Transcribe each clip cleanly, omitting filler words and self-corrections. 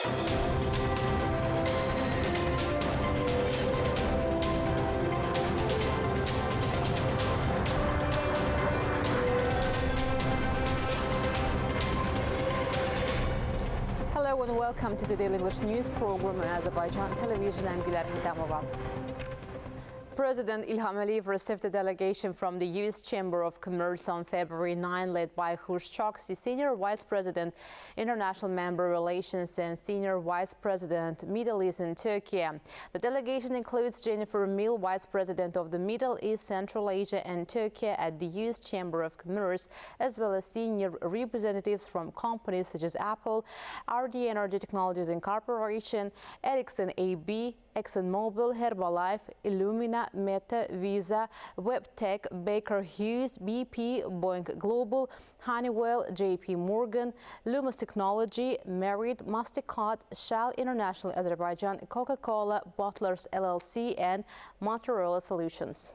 Hello and welcome to the Daily English News program on Azərbaycan Televiziya. I'm Ilham. President İlham received a delegation from the U.S. Chamber of Commerce on February 9, led by Rövşən, Senior Vice President, International Member Relations and Senior Vice President, Middle East and Turkey. The delegation includes Jennifer Mill, Vice President of the Middle East, Central Asia and Turkey at the U.S. Chamber of Commerce, as well as senior representatives from companies such as Apple, RD Energy Technologies Incorporation, Ericsson AB, ExxonMobil, Herbalife, Illumina, Meta, Visa, WebTech, Baker Hughes, BP, Boeing Global, Honeywell, JP Morgan, Lumos Technology, Merit, Mastercard, Shell International Azerbaijan, Coca-Cola, Bottlers LLC, and Motorola Solutions.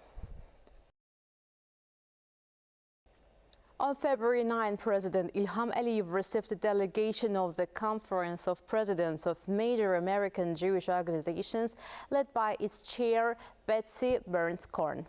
On February 9, President İlham received a delegation of the Conference of Presidents of Major American Jewish Organizations, led by its chair, Betsy Bernstein.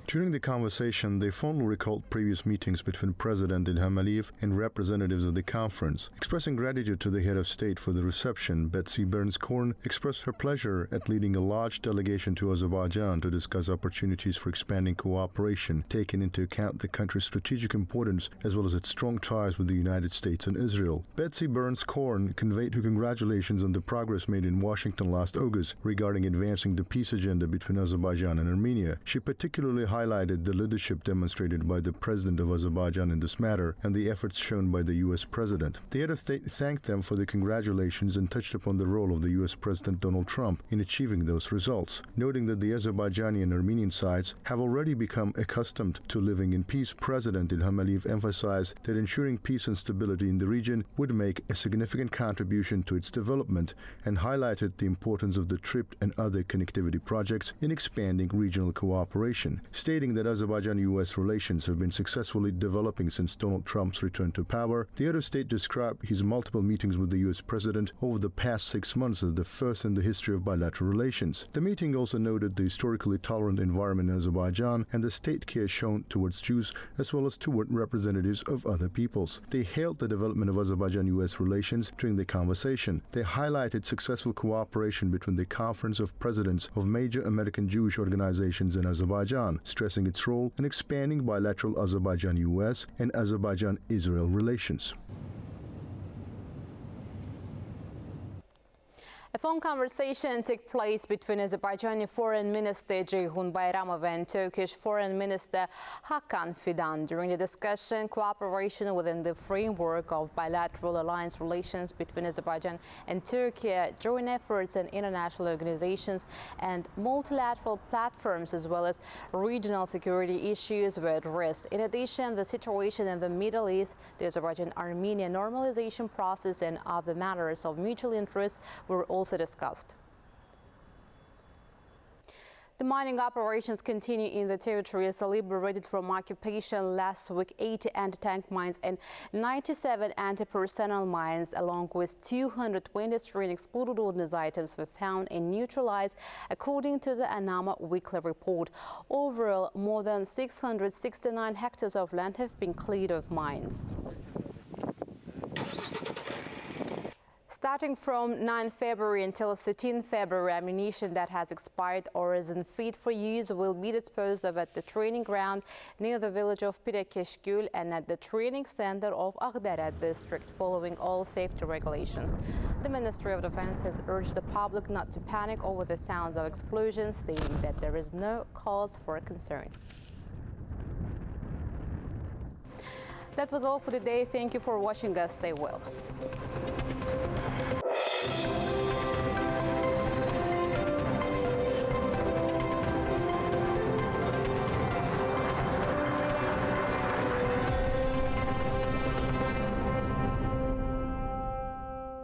During the conversation, they fondly recalled previous meetings between President İlham and representatives of the conference. Expressing gratitude to the head of state for the reception, Betsy Bernstein expressed her pleasure at leading a large delegation to Azerbaijan to discuss opportunities for expanding cooperation, taking into account the country's strategic importance as well as its strong ties with the United States and Israel. Betsy Bernstein conveyed her congratulations on the progress made in Washington last August regarding advancing the peace agenda between Azerbaijan and Armenia. She particularly highlighted the leadership demonstrated by the President of Azerbaijan in this matter and the efforts shown by the U.S. President. The head of state thanked them for the congratulations and touched upon the role of the U.S. President Donald Trump in achieving those results. Noting that the Azerbaijani and Armenian sides have already become accustomed to living in peace, President İlham emphasized that ensuring peace and stability in the region would make a significant contribution to its development and highlighted the importance of the TRIP and other connectivity projects in expanding regional cooperation. Stating that Azerbaijan-U.S. relations have been successfully developing since Donald Trump's return to power, the head of state described his multiple meetings with the U.S. President over the past 6 months as the first in the history of bilateral relations. The meeting also noted the historically tolerant environment in Azerbaijan and the state care shown towards Jews as well as toward representatives of other peoples. They hailed the development of Azerbaijan-U.S. relations during the conversation. They highlighted successful cooperation between the Conference of Presidents of major American Jewish organizations in Azerbaijan, stressing its role in expanding bilateral Azerbaijan-U.S. and Azerbaijan-Israel relations. A phone conversation took place between Azerbaijani Foreign Minister Ceyhun Bayramov and Turkish Foreign Minister Hakan Fidan. During the discussion, cooperation within the framework of bilateral alliance relations between Azerbaijan and Turkey, joint efforts in international organizations and multilateral platforms, as well as regional security issues were addressed. In addition, the situation in the Middle East, the Azerbaijan-Armenia normalization process, and other matters of mutual interest were also discussed. The mining operations continue in the territories liberated from occupation last week. 80 anti-tank mines and 97 anti-personnel mines, along with 223 exploded ordnance items, were found and neutralized, according to the ANAMA weekly report. Overall, more than 669 hectares of land have been cleared of mines. Starting from 9 February until 13 February, ammunition that has expired or isn't fit for use will be disposed of at the training ground near the village of Pirekeşgül and at the training center of Ağdərə district, following all safety regulations. The Ministry of Defense has urged the public not to panic over the sounds of explosions, stating that there is no cause for concern. That was all for today. Thank you for watching us. Stay well.